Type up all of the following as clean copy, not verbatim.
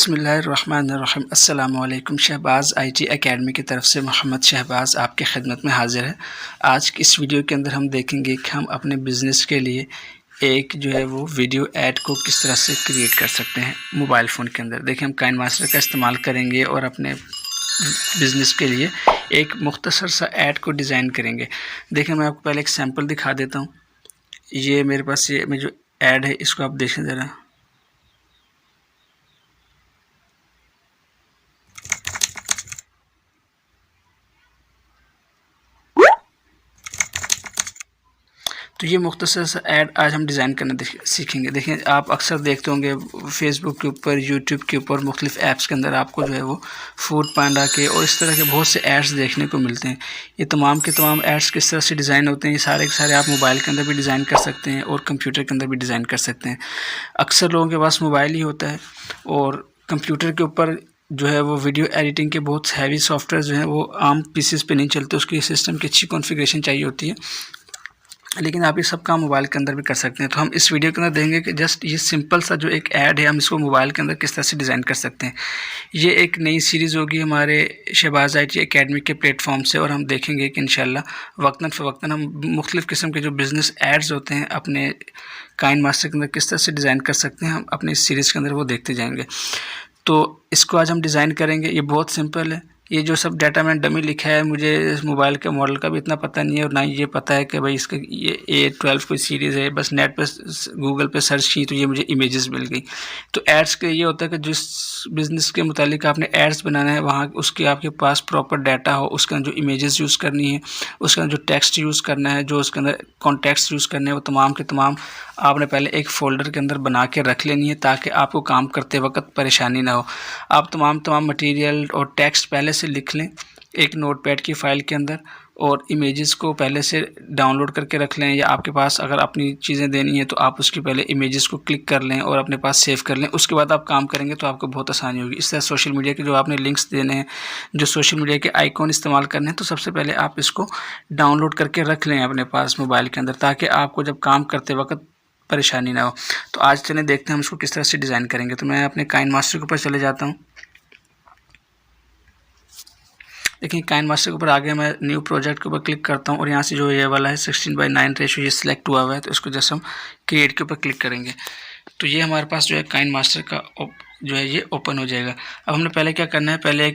बिस्मिल्लाहिर्रहमानिर्रहीम। अस्सलाम वालेकुम। शहबाज़ आईटी एकेडमी की तरफ से मोहम्मद शहबाज़ आपके खिदमत में हाज़िर है। आज की इस वीडियो के अंदर हम देखेंगे कि हम अपने बिज़नेस के लिए एक जो है वो वीडियो ऐड को किस तरह से क्रिएट कर सकते हैं मोबाइल फ़ोन के अंदर। देखिए, हम काइनमास्टर का इस्तेमाल करेंगे और अपने बिज़नेस के लिए एक मुख्तसर सा ऐड को डिज़ाइन करेंगे। देखिए, मैं आपको पहले एक सैम्पल दिखा देता हूँ। ये मेरे पास ये जो ऐड है, इसको आप देखें ज़रा। तो ये मुख्तसर सा ऐड आज हम डिज़ाइन करना सीखेंगे। देखिए, आप अक्सर देखते होंगे फेसबुक के ऊपर, यूट्यूब के ऊपर, मुख्तलिफ़ ऐप्स के अंदर आपको जो है वो फूड पांडा के और इस तरह के बहुत से ऐड्स देखने को मिलते हैं। ये तमाम के तमाम ऐड्स किस तरह से डिज़ाइन होते हैं, ये सारे के सारे आप मोबाइल के अंदर भी डिज़ाइन कर सकते हैं और कंप्यूटर के अंदर भी डिज़ाइन कर सकते हैं। अक्सर लोगों के पास मोबाइल ही होता है और कंप्यूटर के ऊपर जो है वो वीडियो एडिटिंग के बहुत हैवी सॉफ्टवेयर जो हैं वो आम पीसीज़ पे नहीं चलते। उसकी सिस्टम की अच्छी कॉन्फ़िगरेशन चाहिए होती है, लेकिन आप ये सब काम मोबाइल के अंदर भी कर सकते हैं। तो हम इस वीडियो के अंदर देखेंगे कि जस्ट ये सिंपल सा जो एक ऐड है, हम इसको मोबाइल के अंदर किस तरह से डिज़ाइन कर सकते हैं। ये एक नई सीरीज़ होगी हमारे शहबाज़ आईटी एकेडमी के प्लेटफॉर्म से, और हम देखेंगे कि इंशाल्लाह वक्तन फ़वक्तन हम मुख्तलिफ़ किस्म के जो बिज़नेस एड्स होते हैं अपने काइनमास्टर के अंदर किस तरह से डिज़ाइन कर सकते हैं, हम अपनी इस सीरीज़ के अंदर वो देखते जाएँगे। तो इसको आज हम डिज़ाइन करेंगे। ये बहुत सिंपल है। ये जो सब डाटा मैंने डमी लिखा है, मुझे इस मोबाइल के मॉडल का भी इतना पता नहीं है और ना ही ये पता है कि भाई इसका ये A12 कोई सीरीज़ है। बस नेट पे गूगल पे सर्च की तो ये मुझे इमेजेस मिल गई। तो एड्स का ये होता है कि जिस बिज़नेस के मुतालिक आपने एड्स बनाना है, वहाँ उसके आपके पास प्रॉपर डाटा हो, उसके अंदर जो इमेजेस यूज़ करनी है, उसके अंदर जो टेक्स्ट यूज़ करना है, जो उसके अंदर कॉन्टेक्स्ट यूज़ करने हैं, वो तमाम के तमाम आपने पहले एक फ़ोल्डर के अंदर बना के रख लेनी है, ताकि आपको काम करते वक्त परेशानी ना हो। आप तमाम मटेरियल और टेक्स्ट पहले से लिख लें एक नोटपैड की फ़ाइल के अंदर, और इमेजेस को पहले से डाउनलोड करके रख लें, या आपके पास अगर अपनी चीज़ें देनी है तो आप उसकी पहले इमेजेस को क्लिक कर लें और अपने पास सेव कर लें। उसके बाद आप काम करेंगे तो आपको बहुत आसानी होगी। इस तरह सोशल मीडिया के जो आपने लिंक्स देने हैं, जो सोशल मीडिया के आइकॉन इस्तेमाल करने हैं, तो सबसे पहले आप इसको डाउनलोड करके रख लें अपने पास मोबाइल के अंदर, ताकि आपको जब काम करते वक्त परेशानी ना हो। तो आज चलें देखते हैं हम इसको किस तरह से डिज़ाइन करेंगे। तो मैं अपने काइनमास्टर के ऊपर चले जाता हूँ। देखिए, काइनमास्टर के ऊपर आगे मैं न्यू प्रोजेक्ट के ऊपर क्लिक करता हूँ और यहाँ से जो ये वाला है 16:9 रेशो ये सिलेक्ट हुआ हुआ है, तो इसको जैसे हम क्रिएट के ऊपर क्लिक करेंगे तो ये हमारे पास जो है काइनमास्टर का जो है ये ओपन हो जाएगा। अब हमने पहले क्या करना है, पहले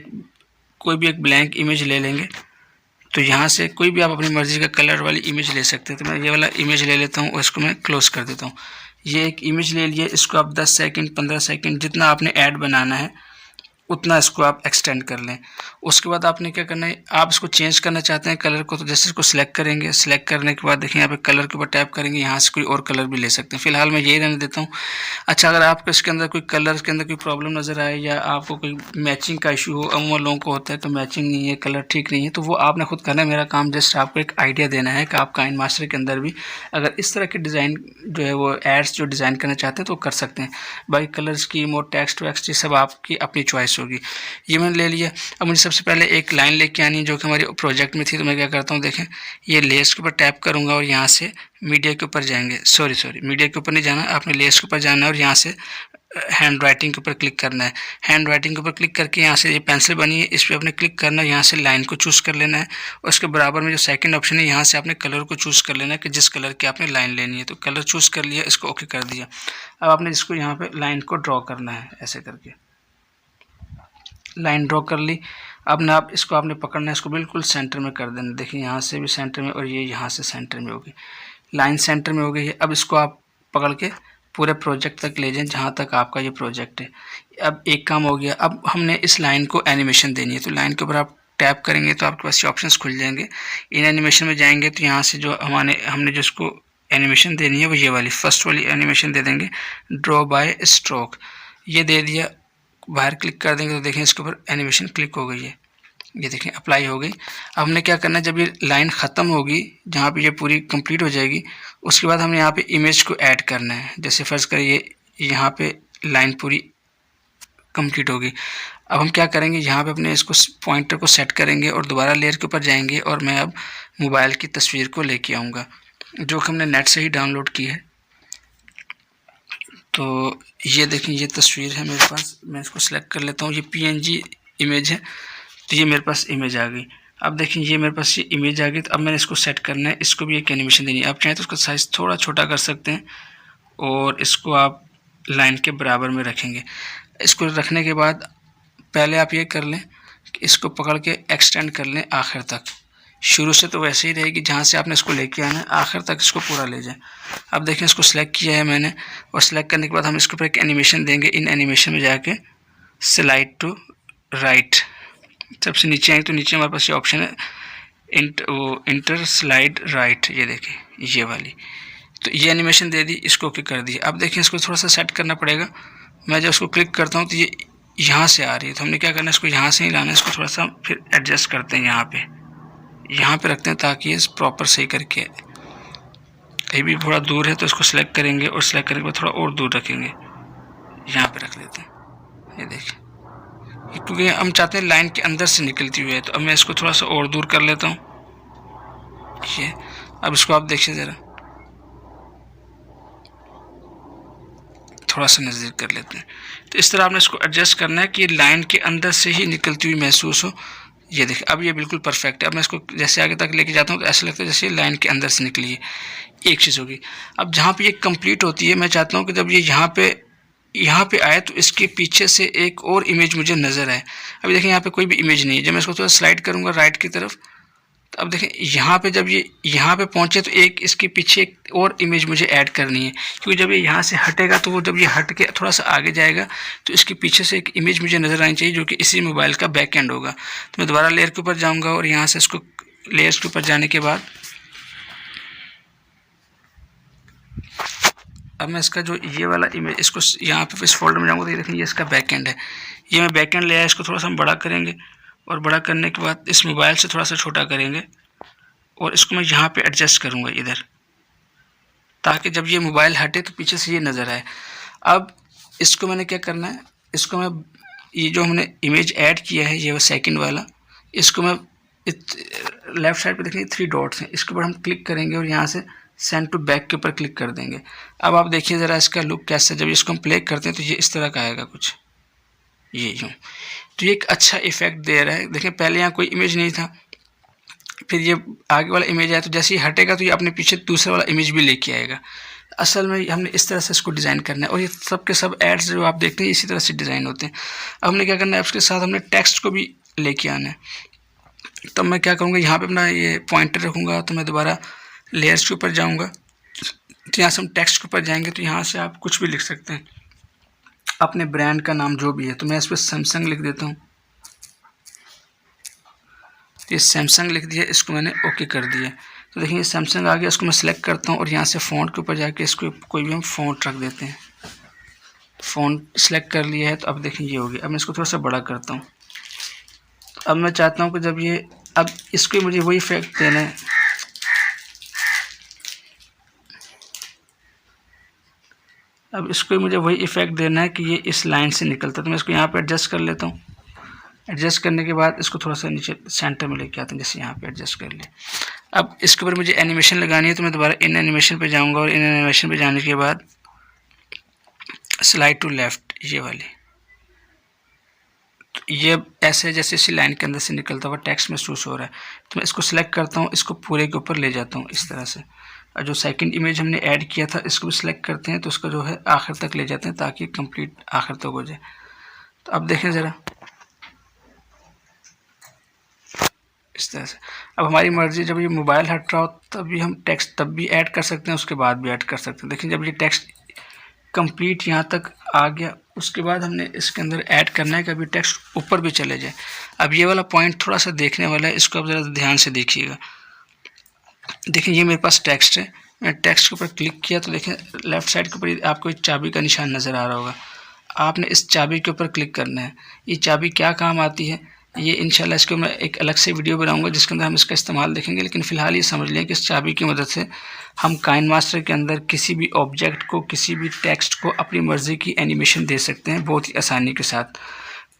कोई भी एक ब्लैंक इमेज ले लेंगे। तो यहाँ से कोई भी आप अपनी मर्ज़ी का कलर वाली इमेज ले सकते हैं। तो मैं ये वाला इमेज ले लेता हूँ और इसको मैं क्लोज़ कर देता हूँ। ये एक इमेज ले लिए, इसको आप 10 सेकंड 15 सेकंड जितना आपने ऐड बनाना है उतना इसको आप एक्सटेंड कर लें। उसके बाद आपने क्या करना है, आप इसको चेंज करना चाहते हैं कलर को, तो जैसे इसको सिलेक्ट करेंगे, सिलेक्ट करने के बाद देखिए यहाँ पे कलर के ऊपर टैप करेंगे, यहाँ से कोई और कलर भी ले सकते हैं। फिलहाल मैं यही रहने देता हूँ। अच्छा, अगर आपको इसके अंदर कोई कलर के अंदर कोई प्रॉब्लम नज़र आए या आपको कोई मैचिंग का इशू हो, अमूमन लोगों को होता है तो मैचिंग नहीं है, कलर ठीक नहीं है, तो वो आपने खुद करना है। मेरा काम जस्ट आपको एक आइडिया देना है कि आप काइनमास्टर के अंदर भी अगर इस तरह के डिज़ाइन जो है वो एड्स जो डिज़ाइन करना चाहते हैं तो कर सकते हैं। बाकी कलर स्कीम और टेक्स्ट वैक्स्ट ये सब आपकी अपनी चॉइस होगी। ये मैंने ले लिया। अब मुझे सबसे पहले एक लाइन लेके आनी है जो कि हमारे प्रोजेक्ट में थी। तो मैं क्या करता हूँ, देखें, ये लेयर्स के ऊपर टैप करूँगा और यहाँ से मीडिया के ऊपर जाएंगे। सॉरी मीडिया के ऊपर नहीं जाना, आपने लेयर्स के ऊपर जाना है और यहाँ से हैंड राइटिंग के ऊपर क्लिक करना है। हैंड राइटिंग के ऊपर क्लिक करके यहाँ से ये पेंसिल बनी है, इस पर आपने क्लिक करना है। यहाँ से लाइन को चूज़ कर लेना है और उसके बराबर में जो सेकंड ऑप्शन है, यहाँ से आपने कलर को चूज़ कर लेना है कि जिस कलर की आपने लाइन लेनी है। तो कलर चूज़ कर लिया, इसको ओके कर दिया। अब आपने इसको यहाँ पे लाइन को ड्रॉ करना है, ऐसे करके लाइन ड्रॉ कर ली। अब ना आप इसको आपने पकड़ना है, इसको बिल्कुल सेंटर में कर देना। देखिए, यहाँ से भी सेंटर में और ये यहाँ से सेंटर में होगी, लाइन सेंटर में हो गई है। अब इसको आप पकड़ के पूरे प्रोजेक्ट तक ले जाएं जहाँ तक आपका ये प्रोजेक्ट है। अब एक काम हो गया। अब हमने इस लाइन को एनिमेशन देनी है, तो लाइन के ऊपर आप टैप करेंगे तो आपके पास ये ऑप्शंस खुल जाएंगे। इन एनिमेशन में जाएंगे तो यहाँ से जो हमने जो इसको एनिमेशन देनी है वो ये वाली फर्स्ट वाली एनिमेशन दे देंगे, ड्रॉ बाय स्ट्रोक। ये दे दिया, बाहर क्लिक कर देंगे तो देखें इसके ऊपर एनिमेशन क्लिक हो गई है। ये देखें अप्लाई हो गई। अब हमने क्या करना है, जब ये लाइन ख़त्म होगी, जहाँ पे ये पूरी कंप्लीट हो जाएगी, उसके बाद हमने यहाँ पे इमेज को ऐड करना है। जैसे फ़र्ज़ करिए यहाँ पे लाइन पूरी कंप्लीट होगी। अब हम क्या करेंगे, यहाँ पे अपने इसको पॉइंटर को सेट करेंगे और दोबारा लेयर के ऊपर जाएंगे और मैं अब मोबाइल की तस्वीर को लेके आऊँगा जो कि हमने नेट से ही डाउनलोड की है। तो ये देखें, ये तस्वीर है मेरे पास, मैं इसको सिलेक्ट कर लेता हूँ। ये PNG इमेज है, तो ये मेरे पास इमेज आ गई। अब देखें ये मेरे पास ये इमेज आ गई। तो अब मैंने इसको सेट करना है, इसको भी एक एनिमेशन देनी है। आप चाहें तो उसका साइज़ थोड़ा छोटा कर सकते हैं और इसको आप लाइन के बराबर में रखेंगे। इसको रखने के बाद पहले आप ये कर लें कि इसको पकड़ के एक्सटेंड कर लें आखिर तक। शुरू से तो वैसे ही रहेगी, जहाँ से आपने इसको लेके आना है आखिर तक इसको पूरा ले जाएं। अब देखें इसको सिलेक्ट किया है मैंने, और सिलेक्ट करने के बाद हम इसके ऊपर एक एनिमेशन देंगे। इन एनिमेशन में जाके स्लाइड टू राइट, सबसे नीचे आएंगे तो नीचे हमारे पास ये ऑप्शन है इंटर स्लाइड राइट, ये देखें ये वाली। तो ये एनिमेशन दे दी, इसको ओके कर दिया। अब देखें इसको थोड़ा सा सेट करना पड़ेगा। मैं जब इसको क्लिक करता हूँ तो ये यहाँ से आ रही है, तो हमने क्या करना है, इसको यहाँ से ही लाना है। इसको थोड़ा सा फिर एडजस्ट करते हैं, यहाँ पे रखते हैं ताकि ये प्रॉपर सही करके। कहीं भी थोड़ा दूर है तो इसको सिलेक्ट करेंगे और सिलेक्ट करने के बाद थोड़ा और दूर रखेंगे, यहाँ पे रख लेते हैं। ये देखिए, क्योंकि हम चाहते हैं लाइन के अंदर से निकलती हुई है, तो अब मैं इसको थोड़ा सा और दूर कर लेता हूँ। ये अब इसको आप देखिए ज़रा, थोड़ा सा नज़दीक कर लेते हैं। तो इस तरह आपने इसको एडजस्ट करना है कि लाइन के अंदर से ही निकलती हुई महसूस हो। ये देखिए अब ये बिल्कुल परफेक्ट है। अब मैं इसको जैसे आगे तक लेके जाता हूँ तो ऐसा लगता है जैसे लाइन के अंदर से निकली है। एक चीज़ होगी, अब जहाँ पे ये कंप्लीट होती है, मैं चाहता हूँ कि जब ये यहाँ पे आए तो इसके पीछे से एक और इमेज मुझे नज़र आए। अभी देखें यहाँ पे कोई भी इमेज नहीं है। जब मैं इसको थोड़ा स्लाइड करूँगा राइट की तरफ, तो अब देखें यहाँ पे जब ये यहाँ पे पहुँचे तो एक इसके पीछे एक और इमेज मुझे ऐड करनी है, क्योंकि जब ये यहाँ से हटेगा तो वो जब ये हट के थोड़ा सा आगे जाएगा तो इसके पीछे से एक इमेज मुझे नज़र आनी चाहिए, जो कि इसी मोबाइल का बैक एंड होगा। तो मैं दोबारा लेयर के ऊपर जाऊँगा और यहाँ से इसको लेयर्स के ऊपर जाने के बाद अब मैं इसका जो ये वाला इमेज, इसको यहाँ पे इस फोल्डर में जाऊँगा तो ये देखें ये इसका बैक एंड है। ये मैं बैक एंड ले आया, इसको थोड़ा सा हम बड़ा करेंगे और बड़ा करने के बाद इस मोबाइल से थोड़ा सा छोटा करेंगे और इसको मैं यहाँ पे एडजस्ट करूँगा इधर, ताकि जब ये मोबाइल हटे तो पीछे से ये नज़र आए। अब इसको मैंने क्या करना है, इसको मैं ये जो हमने इमेज ऐड किया है ये वो सेकंड वाला, इसको मैं लेफ़्ट साइड पे देखेंगे 3 डॉट्स हैं, इसके ऊपर हम क्लिक करेंगे और यहाँ से सेंड टू बैक के ऊपर क्लिक कर देंगे। अब आप देखिए ज़रा इसका लुक कैसा, जब इसको हम प्ले करते हैं तो ये इस तरह का आएगा कुछ, ये यूँ। तो ये एक अच्छा इफ़ेक्ट दे रहा है। देखें पहले यहाँ कोई इमेज नहीं था, फिर ये आगे वाला इमेज आया तो जैसे ही हटेगा तो ये अपने पीछे दूसरा वाला इमेज भी लेके आएगा। असल में हमने इस तरह से इसको डिज़ाइन करना है, और ये सब के सब एड्स जो आप देखते हैं इसी तरह से डिज़ाइन होते हैं। अब हमने क्या करना है, उसके साथ हमने टेक्स्ट को भी लेके आना है। तब मैं क्या करूँगा, यहाँ पे अपना ये पॉइंटर रखूँगा, तो मैं दोबारा लेयर्स के ऊपर जाऊँगा, तो यहाँ से हम टेक्स्ट के ऊपर जाएंगे तो यहाँ से आप कुछ भी लिख सकते हैं, अपने ब्रांड का नाम जो भी है। तो मैं इस पर सैमसंग लिख देता हूँ, ये सैमसंग लिख दिया, इसको मैंने ओके कर दिया। तो देखिए सैमसंग आ गया, इसको मैं सेलेक्ट करता हूँ और यहाँ से फ़ॉन्ट के ऊपर जाके इसको कोई भी हम फ़ॉन्ट रख देते हैं। फ़ॉन्ट सेलेक्ट कर लिया है, तो अब देखिए ये हो गया। अब मैं इसको थोड़ा सा बड़ा करता हूँ। अब मैं चाहता हूँ कि जब ये, अब इसको मुझे वही इफेक्ट देना है, अब इसको मुझे वही इफेक्ट देना है कि ये इस लाइन से निकलता है। तो मैं इसको यहाँ पे एडजस्ट कर लेता हूँ। एडजस्ट करने के बाद इसको थोड़ा सा नीचे सेंटर में लेके आता हूँ, जैसे यहाँ पे एडजस्ट कर लिया। अब इसके ऊपर मुझे एनिमेशन लगानी है, तो मैं दोबारा इन एनिमेशन पे जाऊँगा और इन एनिमेशन पे जाने के बाद स्लाइड टू लेफ़्ट, ये वाली, तो ये ऐसे जैसे इसी लाइन के अंदर से निकलता हुआ टेक्स्ट महसूस हो रहा है। तो मैं इसको सिलेक्ट करता हूँ, इसको पूरे के ऊपर ले जाता हूँ इस तरह से। और जो सेकंड इमेज हमने ऐड किया था इसको भी सिलेक्ट करते हैं, तो उसका जो है आखिर तक ले जाते हैं ताकि कंप्लीट आखिर तक हो जाए। तो अब देखें ज़रा इस तरह से। अब हमारी मर्ज़ी, जब ये मोबाइल हट रहा हो तभी हम टेक्स्ट तब भी ऐड कर सकते हैं, उसके बाद भी ऐड कर सकते हैं। देखिए जब ये टेक्स्ट कंप्लीट यहाँ तक आ गया, उसके बाद हमने इसके अंदर ऐड करना है कि अभी टेक्स्ट ऊपर भी चले जाए। अब ये वाला पॉइंट थोड़ा सा देखने वाला है, इसको आप ज़रा ध्यान से देखिएगा। देखिए ये मेरे पास टेक्स्ट है, मैं टेक्स्ट के ऊपर क्लिक किया तो देखें लेफ़्ट साइड के ऊपर आपको एक चाबी का निशान नज़र आ रहा होगा। आपने इस चाबी के ऊपर क्लिक करना है। ये चाबी क्या काम आती है, ये इंशाल्लाह इसको मैं एक अलग से वीडियो बनाऊंगा जिसके अंदर हम इसका इस्तेमाल देखेंगे। लेकिन फ़िलहाल ये समझ लें कि इस चाबी की मदद से हम काइनमास्टर के अंदर किसी भी ऑब्जेक्ट को, किसी भी टेक्स्ट को अपनी मर्ज़ी की एनिमेशन दे सकते हैं बहुत ही आसानी के साथ।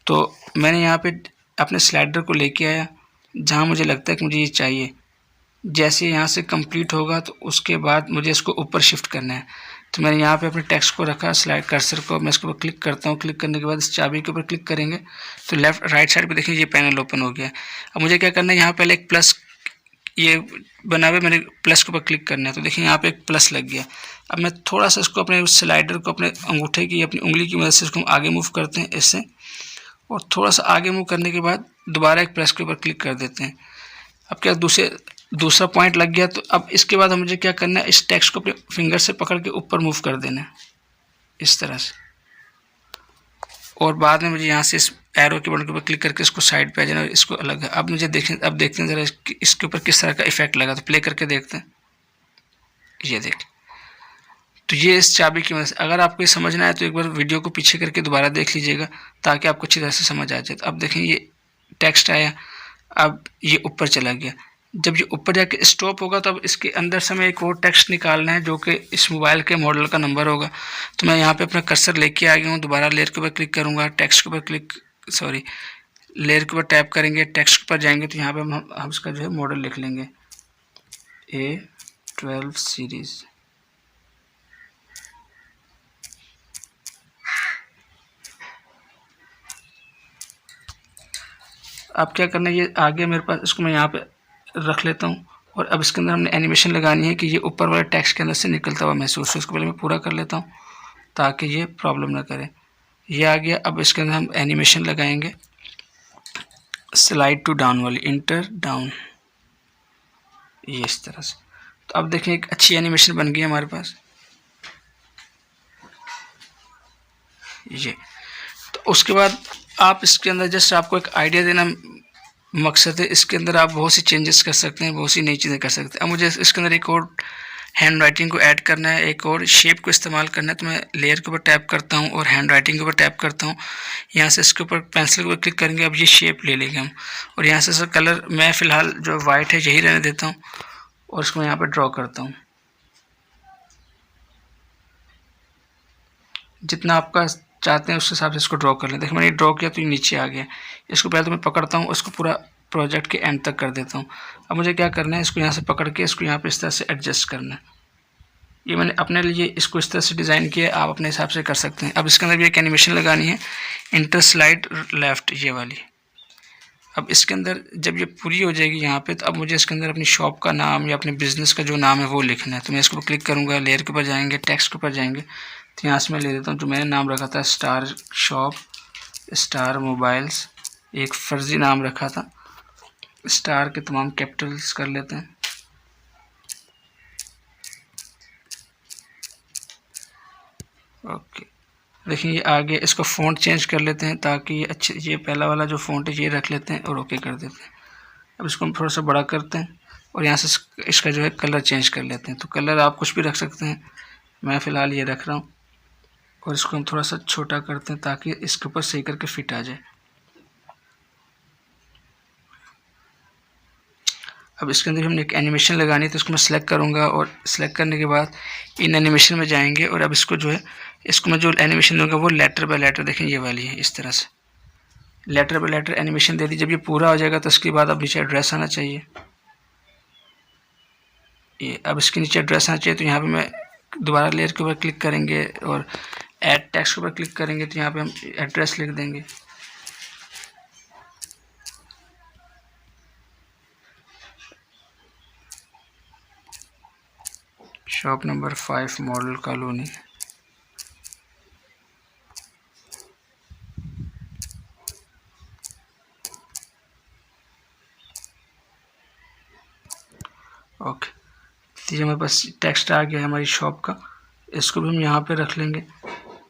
तो मैंने यहाँ पे अपने स्लाइडर को लेके आया जहाँ मुझे लगता है कि मुझे ये चाहिए। जैसे यहाँ से कंप्लीट होगा तो उसके बाद मुझे इसको ऊपर शिफ्ट करना है। तो मैंने यहाँ पे अपने टेक्स्ट को रखा, स्लाइड कर्सर को मैं इसके ऊपर क्लिक करता हूँ। क्लिक करने के बाद इस चाबी के ऊपर क्लिक करेंगे तो लेफ्ट राइट साइड पे देखिए ये पैनल ओपन हो गया। अब मुझे क्या करना है, यहाँ पहले एक प्लस ये बना हुआ, मैंने प्लस के ऊपर क्लिक करना है तो देखिए यहाँ पे एक प्लस लग गया। अब मैं थोड़ा सा इसको अपने स्लाइडर को अपने अंगूठे की अपनी उंगली की मदद से इसको हम आगे मूव करते हैं इससे, और थोड़ा सा आगे मूव करने के बाद दोबारा एक प्लस के ऊपर क्लिक कर देते हैं। अब क्या दूसरा पॉइंट लग गया। तो अब इसके बाद मुझे क्या करना है, इस टेक्स्ट को अपने फिंगर से पकड़ के ऊपर मूव कर देना है इस तरह से, और बाद में मुझे यहाँ से इस एरो के बटन के ऊपर क्लिक करके इसको साइड पे आ जाना, इसको अलग है। अब मुझे देखें, अब देखते हैं ज़रा इसके ऊपर किस तरह का इफेक्ट लगा। तो प्ले करके देखते हैं, ये देख। तो ये इस चाबी की मदद से, अगर आपको ये समझना है तो एक बार वीडियो को पीछे करके दोबारा देख लीजिएगा ताकि आपको अच्छी तरह से समझ आ जाए। तो अब देखें ये टेक्स्ट आया, अब ये ऊपर चला गया। जब ये ऊपर जाके स्टॉप होगा तो अब इसके अंदर से हमें एक और टेक्स्ट निकालना है जो कि इस मोबाइल के मॉडल का नंबर होगा। तो मैं यहाँ पे अपना कर्सर लेके आ गया हूँ, दोबारा लेयर के ऊपर क्लिक करूँगा, टेक्स्ट के ऊपर लेयर के ऊपर टैप करेंगे, टेक्स्ट पर जाएंगे तो यहाँ पे हम इसका जो है मॉडल लिख लेंगे A12 सीरीज़। अब क्या करना है, ये आगे मेरे पास, इसको मैं यहाँ पे रख लेता हूँ और अब इसके अंदर हमने एनिमेशन लगानी है कि ये ऊपर वाले टेक्स्ट के अंदर से निकलता हुआ महसूस हो। इसको पहले मैं पूरा कर लेता हूँ ताकि ये प्रॉब्लम ना करे। ये आ गया। अब इसके अंदर हम एनिमेशन लगाएंगे स्लाइड टू डाउन वाली, इंटर डाउन, ये इस तरह से। तो अब देखें एक अच्छी एनिमेशन बन गई हमारे पास ये। तो उसके बाद आप इसके अंदर जस्ट आपको एक आइडिया देना मकसद है, इसके अंदर आप बहुत सी चेंजेस कर सकते हैं, बहुत सी नई चीज़ें कर सकते हैं। अब मुझे इसके अंदर एक और हैंड राइटिंग को ऐड करना है, एक और शेप को इस्तेमाल करना है। तो मैं लेयर के ऊपर टैप करता हूँ और हैंड राइटिंग के ऊपर टैप करता हूँ। यहाँ से इसके ऊपर पेंसिल के ऊपर क्लिक करेंगे, अब ये शेप ले लेंगे हम, और यहाँ से सर कलर मैं फ़िलहाल जो वाइट है यही रहने देता हूँ और इसको मैं यहाँ पर ड्रॉ करता हूँ। जितना आपका चाहते हैं उस हिसाब से इसको ड्रॉ कर लें। देखिए मैंने ड्रॉ किया तो ये नीचे आ गया। इसको पहले तो मैं पकड़ता हूँ, उसको पूरा प्रोजेक्ट के एंड तक कर देता हूँ। अब मुझे क्या करना है, इसको यहाँ से पकड़ के इसको यहाँ पे इस तरह से एडजस्ट करना है। ये मैंने अपने लिए इसको इस तरह से डिज़ाइन किया, आप अपने हिसाब से कर सकते हैं। अब इसके अंदर भी एक एनिमेशन लगानी है, इंटर स्लाइड लेफ्ट, ये वाली। अब इसके अंदर जब ये पूरी हो जाएगी यहाँ पे, तो अब मुझे इसके अंदर अपनी शॉप का नाम या अपने बिज़नेस का जो नाम है वो लिखना है। तो मैं इसके ऊपर क्लिक करूँगा, लेयर के ऊपर जाएंगे, टेक्स्ट के ऊपर जाएंगे, तो यहाँ से मैं ले लेता हूँ जो मैंने नाम रखा था, स्टार शॉप, स्टार मोबाइल्स। एक फर्जी नाम रखा था, स्टार के तमाम कैपिटल्स कर लेते हैं। ओके, देखिए ये आ गया। इसको फ़ॉन्ट चेंज कर लेते हैं ताकि ये अच्छे, ये पहला वाला जो फ़ॉन्ट है ये रख लेते हैं और ओके कर देते हैं। अब इसको हम थोड़ा सा बड़ा करते हैं और यहाँ से इसका जो है कलर चेंज कर लेते हैं। तो कलर आप कुछ भी रख सकते हैं, मैं फ़िलहाल ये रख रहा हूँ। और इसको हम थोड़ा सा छोटा करते हैं ताकि इसके ऊपर सही करके फिट आ जाए। अब इसके अंदर हमने एक एनिमेशन लगानी है, तो इसको मैं सिलेक्ट करूँगा और सिलेक्ट करने के बाद इन एनिमेशन में जाएंगे और अब इसको जो है, इसको मैं जो एनिमेशन दूंगा वो लेटर बाय लेटर, देखें ये वाली है, इस तरह से लेटर बाय लेटर एनिमेशन दे दी। जब ये पूरा हो जाएगा तो इसके बाद अब नीचे एड्रेस आना चाहिए। ये अब इसके नीचे एड्रेस आना चाहिए, तो यहाँ पे मैं दोबारा लेयर के ऊपर क्लिक करेंगे और ऐड टेक्स्ट के ऊपर क्लिक करेंगे, तो यहाँ पे हम एड्रेस लिख देंगे। Shop number 5 model colony. Okay, तो ये हमारे पास टेक्स्ट आ गया है हमारी शॉप का। इसको भी हम यहाँ पे रख लेंगे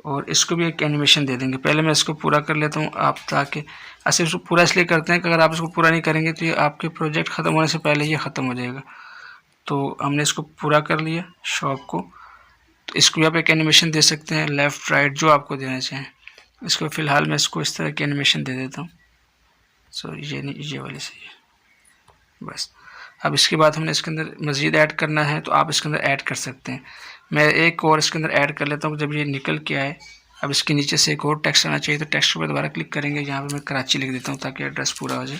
और इसको भी एक एनिमेशन दे देंगे। पहले मैं इसको पूरा कर लेता हूँ, आप ताकि ऐसे इसको पूरा इसलिए करते हैं कि अगर आप इसको पूरा नहीं करेंगे तो ये आपके प्रोजेक्ट ख़त्म होने से पहले ये ख़त्म हो जाएगा। तो हमने इसको पूरा कर लिया शॉप को। तो इसको भी आप एक एनिमेशन दे सकते हैं, लेफ़्ट राइट जो आपको देना चाहें। इसको फ़िलहाल मैं इसको इस तरह की एनिमेशन दे देता हूँ। सॉरी, ये नहीं, ये वाली सही है बस। अब इसके बाद हमने इसके अंदर मज़ीद ऐड करना है, तो आप इसके अंदर ऐड कर सकते हैं। मैं एक और इसके अंदर ऐड कर लेता हूँ जब ये निकल के आए। अब इसके नीचे से एक और टेक्स्ट आना चाहिए, तो टेक्स्ट पर दोबारा क्लिक करेंगे। यहाँ पे मैं कराची लिख देता हूँ ताकि एड्रेस पूरा हो जाए।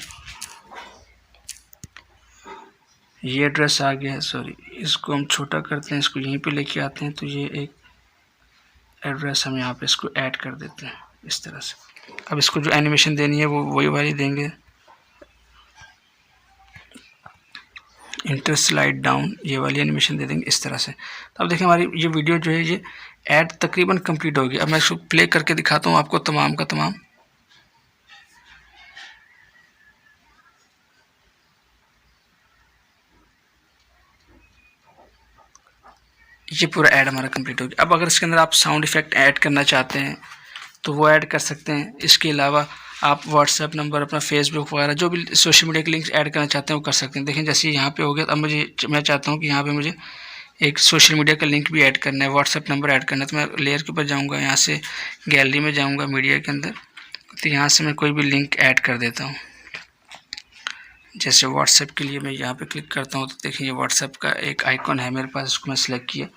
ये एड्रेस आ गया है, सॉरी, इसको हम छोटा करते हैं, इसको यहीं पे लेके आते हैं, तो ये एक एड्रेस हम यहाँ पे इसको ऐड कर देते हैं इस तरह से। अब इसको जो एनिमेशन देनी है वो वही वाली देंगे, इंटर स्लाइड डाउन, ये वाली एनिमेशन दे देंगे इस तरह से। तो अब देखिए हमारी ये वीडियो जो है ये ऐड तकरीबन कंप्लीट होगी। अब मैं इसको प्ले करके दिखाता हूँ आपको तमाम का तमाम। ये पूरा ऐड हमारा कंप्लीट हो गया। अब अगर इसके अंदर आप साउंड इफेक्ट ऐड करना चाहते हैं तो वो ऐड कर सकते हैं। इसके अलावा आप व्हाट्सएप नंबर, अपना फेसबुक वगैरह जो भी सोशल मीडिया के लिंक्स ऐड करना चाहते हैं वो कर सकते हैं। देखें जैसे यहाँ पे हो गया। अब मैं चाहता हूँ कि यहाँ पे मुझे एक सोशल मीडिया का लिंक भी ऐड करना है, व्हाट्सएप नंबर ऐड करना है। तो मैं लेयर के ऊपर जाऊँगा, यहाँ से गैलरी में जाऊँगा मीडिया के अंदर, तो यहाँ से मैं कोई भी लिंक ऐड कर देता हूँ। जैसे व्हाट्सएप के लिए मैं यहाँ पे क्लिक करता हूँ तो देखिए ये व्हाट्सएप का एक आइकॉन है मेरे पास, इसको मैं सिलेक्ट किया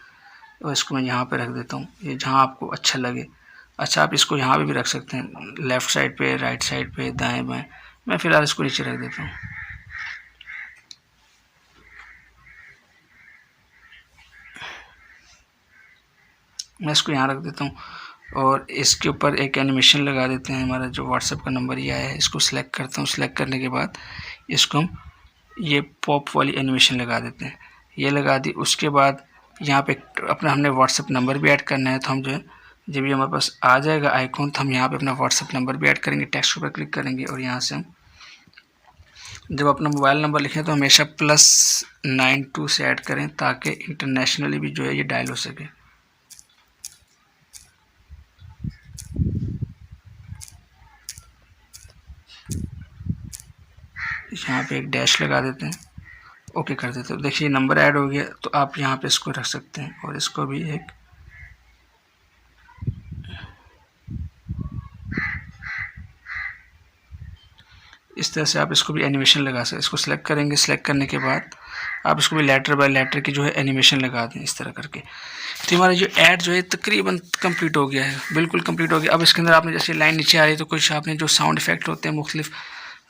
और इसको मैं यहाँ पे रख देता हूँ, ये जहाँ आपको अच्छा लगे। अच्छा आप इसको यहाँ पे भी रख सकते हैं, लेफ़्ट साइड पे, राइट साइड पे, दाएं बाएं। मैं फ़िलहाल इसको नीचे रख देता हूँ। मैं इसको यहाँ रख देता हूँ और इसके ऊपर एक एनिमेशन लगा देते हैं। हमारा जो व्हाट्सएप का नंबर ये आया है, इसको सिलेक्ट करता हूँ। सिलेक्ट करने के बाद इसको हम ये पॉप वाली एनिमेशन लगा देते हैं। ये लगा दी। उसके बाद यहाँ पे अपना हमने व्हाट्सएप नंबर भी ऐड करना है, तो हम जो है जब ये हमारे पास आ जाएगा आइकॉन तो हम यहाँ पे अपना व्हाट्सएप नंबर भी ऐड करेंगे। टेक्स्ट के ऊपर क्लिक करेंगे और यहाँ से हम जब अपना मोबाइल नंबर लिखें तो हमेशा +92 से ऐड करें ताकि इंटरनेशनली भी जो है ये डायल हो सके। यहाँ पे एक डैश लगा देते हैं, ओके कर देते हैं। देखिए नंबर ऐड हो गया। तो आप यहाँ पे इसको रख सकते हैं और इसको भी एक इस तरह से आप इसको भी एनिमेशन लगा सकते हैं। इसको सिलेक्ट करेंगे। सिलेक्ट करने के बाद आप इसको भी लेटर बाय लेटर की जो है एनिमेशन लगा दें इस तरह करके। तो हमारा जो ऐड जो है तकरीबन कंप्लीट हो गया है, बिल्कुल कंप्लीट हो गया। अब इसके अंदर आपने जैसे लाइन नीचे आ रही है तो कुछ आपने जो साउंड इफेक्ट होते हैं मुख्तलिफ,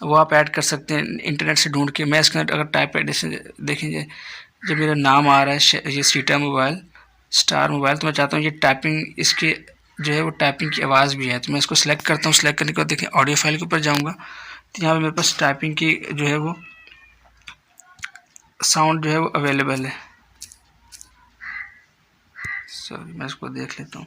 वो आप ऐड कर सकते हैं इंटरनेट से ढूंढ के। मैं इसके अंदर अगर टाइप देखेंगे जब मेरा नाम आ रहा है ये सीटा मोबाइल, स्टार मोबाइल, तो मैं चाहता हूँ ये टाइपिंग इसके जो है वो टाइपिंग की आवाज़ भी है। तो मैं इसको सिलेक्ट करता हूँ। सिलेक्ट करने के बाद देखें ऑडियो फाइल के ऊपर जाऊँगा तो यहाँ पे मेरे पास टाइपिंग की जो है वो साउंड जो है वो अवेलेबल है। सॉरी मैं इसको देख लेता हूँ।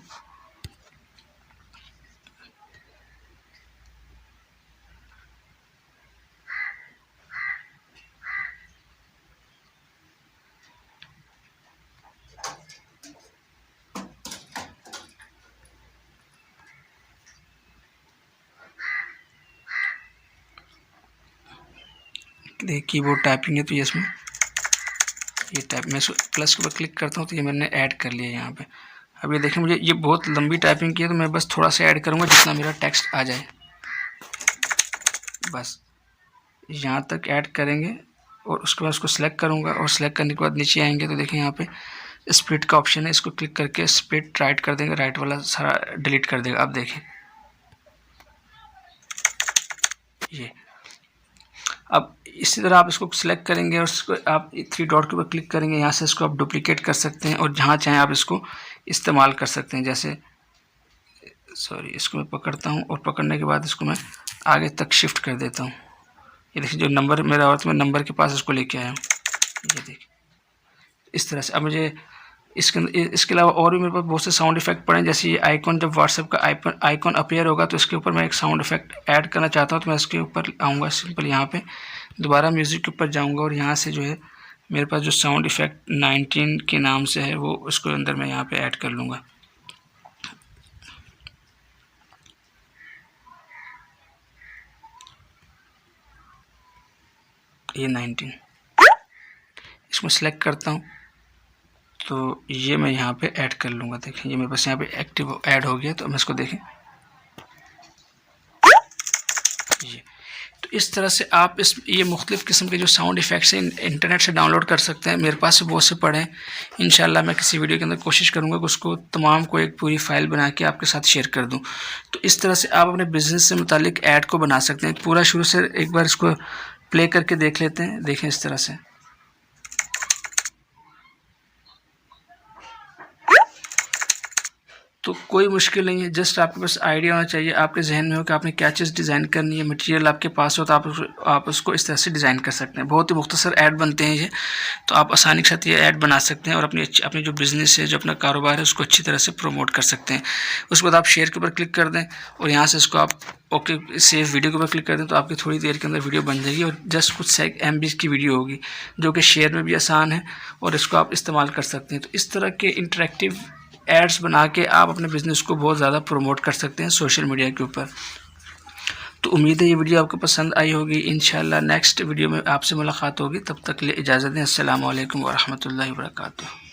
देखिए कीबोर्ड टाइपिंग है तो ये इसमें ये टाइप, मैं प्लस के ऊपर क्लिक करता हूँ तो ये मैंने ऐड कर लिया यहाँ पे। अब ये देखें मुझे ये बहुत लंबी टाइपिंग की है तो मैं बस थोड़ा सा ऐड करूँगा जितना मेरा टेक्स्ट आ जाए, बस यहाँ तक ऐड करेंगे। और उसके बाद उसको सिलेक्ट करूँगा और सिलेक्ट करने के बाद नीचे आएंगे तो देखें यहाँ पे स्प्लिट का ऑप्शन है, इसको क्लिक करके स्प्लिट राइट कर देंगे, राइट वाला सारा डिलीट कर देगा। अब देखें ये। अब इसी तरह आप इसको सिलेक्ट करेंगे और उसको आप 3 डॉट के ऊपर क्लिक करेंगे, यहाँ से इसको आप डुप्लीकेट कर सकते हैं और जहाँ चाहें आप इसको इस्तेमाल कर सकते हैं। जैसे सॉरी इसको मैं पकड़ता हूँ और पकड़ने के बाद इसको मैं आगे तक शिफ्ट कर देता हूँ। ये देखिए जो नंबर मेरा और मैं नंबर के पास इसको लेके आया हूँ, ये देखिए इस तरह से। अब मुझे इसके अलावा और भी मेरे पास बहुत से साउंड इफेक्ट पड़े हैं। जैसे ये आइकॉन, जब व्हाट्सएप का आइकॉन अपीयर होगा तो इसके ऊपर मैं एक साउंड इफेक्ट ऐड करना चाहता हूँ तो मैं इसके ऊपर आऊँगा, सिंपल यहाँ पे दोबारा म्यूज़िक के ऊपर जाऊँगा और यहाँ से जो है मेरे पास जो साउंड इफेक्ट 19 के नाम से है वो उसको अंदर मैं यहाँ पे ऐड कर लूँगा। ये 19 इसको सिलेक्ट करता हूँ तो ये मैं यहाँ पे ऐड कर लूँगा। देखें ये मेरे पास यहाँ पे एक्टिव ऐड हो गया। तो मैं इसको देखें ये। तो इस तरह से आप ये मुख्तलिफ़ किस्म के जो साउंड इफ़ेक्ट्स हैं इंटरनेट से डाउनलोड कर सकते हैं। मेरे पास से बहुत से पड़े हैं। इंशाल्लाह मैं किसी वीडियो के अंदर कोशिश करूँगा कि उसको तमाम को एक पूरी फ़ाइल बना के आपके साथ शेयर कर दूँ। तो इस तरह से आप अपने बिज़नेस से मुतालिक ऐड को बना सकते हैं। पूरा शुरू से एक बार इसको प्ले करके देख लेते हैं। देखें इस तरह से तो कोई मुश्किल नहीं है, जस्ट आपके पास आइडिया होना चाहिए, आपके जहन में हो कि आपने क्या चीज़ डिज़ाइन करनी है, मटेरियल आपके पास हो तो आप उसको इस तरह से डिज़ाइन कर सकते हैं। बहुत ही मुख्तसर ऐड बनते हैं ये, तो आप आसानी के साथ ये ऐड बना सकते हैं और अपनी जो बिज़नेस है, जो अपना कारोबार है, उसको अच्छी तरह से प्रमोट कर सकते हैं। उसके बाद आप शेयर के ऊपर क्लिक कर दें और यहाँ से इसको आप ओके सेव वीडियो के ऊपर क्लिक कर दें तो आपकी थोड़ी देर के अंदर वीडियो बन जाएगी और जस्ट कुछ MB की वीडियो होगी जो कि शेयर में भी आसान है और इसको आप इस्तेमाल कर सकते हैं। तो इस तरह के इंटरेक्टिव एड्स बना के आप अपने बिज़नेस को बहुत ज़्यादा प्रमोट कर सकते हैं सोशल मीडिया के ऊपर। तो उम्मीद है ये वीडियो आपको पसंद आई होगी। इंशाल्लाह नेक्स्ट वीडियो में आपसे मुलाकात होगी, तब तक के लिए इजाज़त दें। अस्सलामु अलैकुम व रहमतुल्लाहि व बरकातुहू।